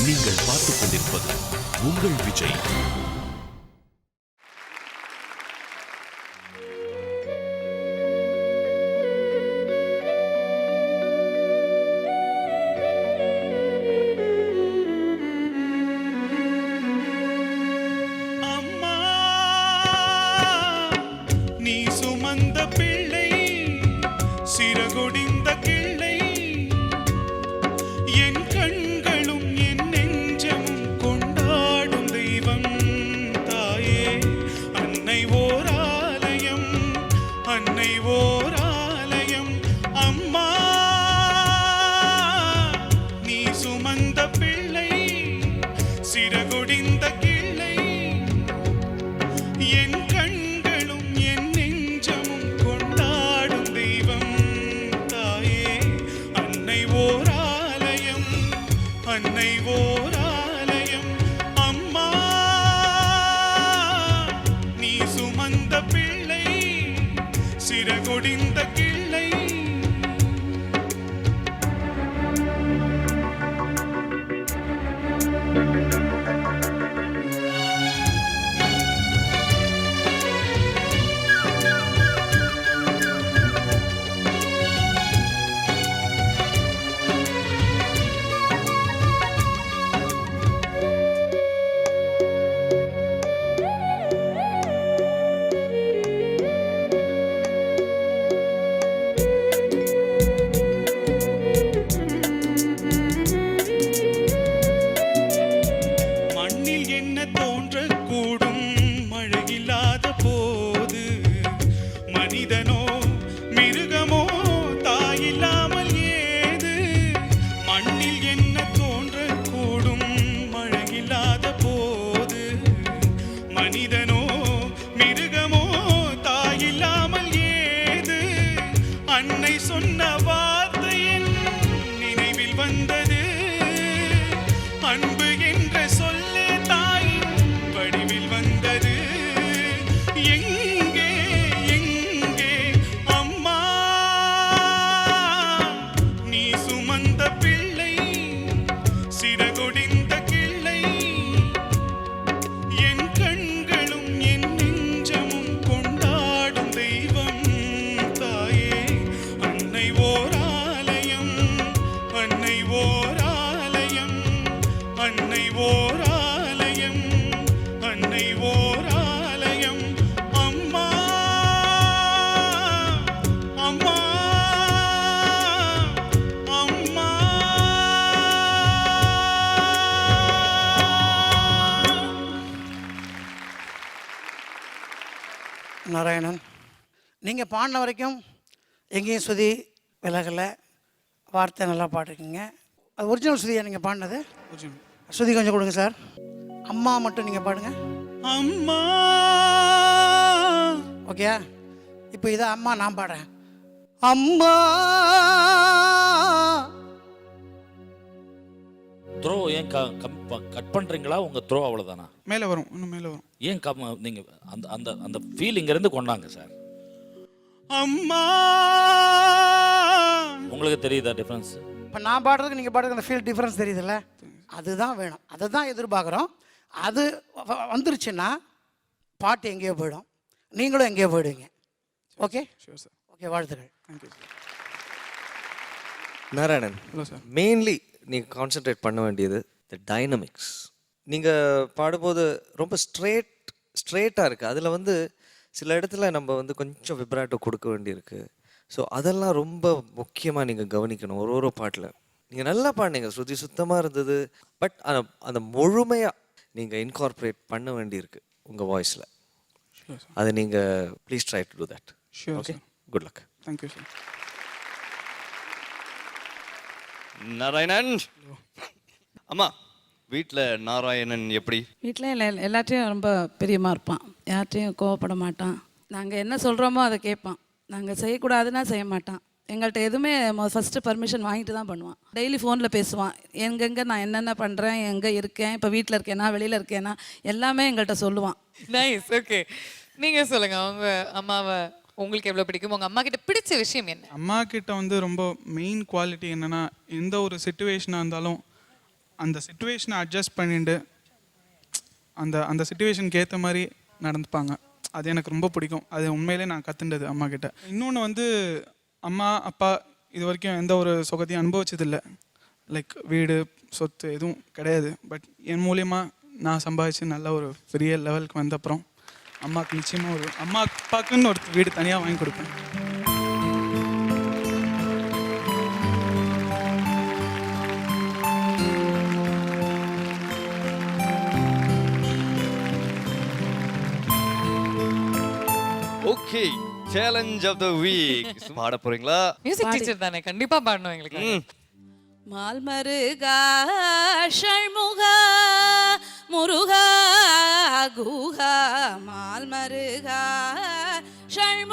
நீங்கள் பார்த்துக் கொண்டிருப்பது உங்கள் விஜய். அம்மா, நீ சுமந்த பிள்ளை, சிறகொடிந்த கிள்ளை, என் கண்களும் என் நெஞ்சமும் கொண்டாடும் தெய்வம் தாயே. அன்னை ஓர் ஆலயம், அன்னை ஓர் ஆலயம். அம்மா, நீ சுமந்த பிள்ளை, சிறகொடிந்த கிள்ளை, என் கண்களும் என் நெஞ்சமும் கொண்டாடும் தெய்வம் தாயே. அன்னை ஓர் ஆலயம், அன்னை ஓர் ஆலயம். அம்மா, நீ சுமந்த பிள்ளை, சிறகொடிந்த கிள்ளை. மண்ணில் என்ன தோன்றக்கூடும் மழையில்லாத போது, மனிதனோ மிருகமோ தாயில்லாமல் ஏது. மண்ணில் என்ன தோன்றக்கூடும் மழையில்லாத போது, மனிதனோ மிருகமோ தாயில்லாமல் ஏது. அன்னை சொன்ன வார்த்தை என் நினைவில் வந்தது, அன்பு என்ற சொல்லே தாயின் வடிவில் வந்தது. எங்கே எங்கே அம்மா, நீ சுமந்த பிள்ளை, சிறகொடிந்த கிள்ளை, என் கண்களும் என் நெஞ்சமும் கொண்டாடும் தெய்வம் தாயே. அன்னை ஓர் ஆலயம், அன்னை ஓர் ஆலயம், அன்னை ஓர் ஆலயம், அன்னை ஓர் ஆலயம். அம்மா, அம்மா, அம்மா. நாராயணன், நீங்கள் பாடின வரைக்கும் எங்கேயும் சுதி விலகலை, வார்த்தை நல்லா பாடிருக்கீங்க. அது ஒரிஜினல் சுதியா நீங்கள் பாடினது? சுதி கொஞ்சம் கொடுங்க சார். அம்மா மட்டும் நீங்கள் பாடுங்க. அம்மா, ஓகே, இப்போ இதை அம்மா நான் பாடுறேன். அம்மா, த்ரோ ஏன் கட் பண்ணுறீங்களா? உங்கள் த்ரோ அவ்வளோதானா? மேலே வரும், இன்னும் மேலே வரும். ஏன் நீங்கள் அந்த அந்த அந்த ஃபீல் இங்கேருந்து கொண்டாங்க சார். அம்மா, உங்களுக்கு தெரியுதா டிஃப்ரென்ஸ்? இப்போ நான் பாடுறதுக்கு நீங்கள் பாடுறதுக்கு அந்த ஃபீல் டிஃப்ரென்ஸ் தெரியுதுல்ல? அதுதான் வேணும், அதை தான் எதிர்பார்க்குறோம். அது வந்துருச்சுன்னா பாட்டு எங்கேயோ போயிடும், நீங்களும் எங்கேயோ போயிடுவீங்க. Okay sir. ஓகே, வாழ்த்துக்கள். Thank you. Narayanan, hello sir. Mainly நீங்கள் கான்சென்ட்ரேட் பண்ண வேண்டியது த டைனமிக்ஸ். நீங்கள் பாடும்போது ரொம்ப ஸ்ட்ரெயிட்டாக இருக்குது. அதில் வந்து சில இடத்துல நம்ம வந்து கொஞ்சம் விப்ராட்டோ கொடுக்க வேண்டியிருக்கு. ஸோ அதெல்லாம் ரொம்ப முக்கியமாக நீங்கள் கவனிக்கணும். ஒரு பாட்டில் நீங்கள் நல்லா பாடினீங்க, ஸ்ருதி சுத்தமாக இருந்தது. பட் அந்த முழுமையாக நீங்கள் இன்கார்பரேட் பண்ண வேண்டியிருக்கு உங்கள் வாய்ஸில். அதை நீங்கள் please try to do that. Okay, good luck. Thank you sir. Narayanan அம்மா, வீட்டில் நாராயணன் எப்படி? வீட்டில் எல்லாத்தையும் ரொம்ப பிரியமாக இருப்பான், யார்ட்டையும் கோவப்பட மாட்டான். நாங்கள் என்ன சொல்கிறோமோ அதை கேட்பான், நாங்கள் செய்யக்கூடாதுன்னா செய்ய மாட்டான். எங்கள்கிட்ட எதுவுமே ஃபஸ்ட்டு பர்மிஷன் வாங்கிட்டு தான் பண்ணுவான். டெய்லி ஃபோனில் பேசுவான், எங்கெங்கே நான் என்னென்ன பண்ணுறேன், எங்கே இருக்கேன், இப்போ வீட்டில் இருக்கேனா வெளியில் இருக்கேனா எல்லாமே எங்கள்கிட்ட சொல்லுவான். நைஸ். ஓகே, நீங்கள் சொல்லுங்கள், அவங்க அம்மாவை உங்களுக்கு எவ்வளோ பிடிக்கும்? உங்கள் அம்மா கிட்ட பிடிச்ச விஷயம் என்ன? அம்மா கிட்ட வந்து ரொம்ப மெயின் குவாலிட்டி என்னென்னா, எந்த ஒரு சிச்சுவேஷனாக இருந்தாலும் அந்த சுச்சுவேஷனை அட்ஜஸ்ட் பண்ணிட்டு அந்த அந்த சுச்சுவேஷனுக்கு ஏற்ற மாதிரி நடந்துப்பாங்க. அது எனக்கு ரொம்ப பிடிக்கும். அது உண்மையிலே நான் கற்றுண்டது அம்மா கிட்ட. இன்னொன்று வந்து அம்மா அப்பா இது வரைக்கும் எந்த ஒரு சுகத்தையும் அனுபவிச்சதில்லை. லைக் வீடு சொத்து எதுவும் கிடையாது. பட் என் மூலியமா நான் சம்பாதிச்சு நல்ல ஒரு பெரிய லெவலுக்கு வந்த அப்புறம் அம்மாவுக்கு நிச்சயமாக ஒரு அம்மா அப்பாக்குன்னு ஒரு வீடு தனியாக வாங்கி கொடுப்பேன். Okay, challenge of the week. பாட போறீங்களா? மியூசிக் டீச்சர் தானே, கண்டிப்பா பாடணும் எங்களுக்கு. மால்மருகா ஷண்முகா முருகா குஹா மால்மருகா ஷண்முகா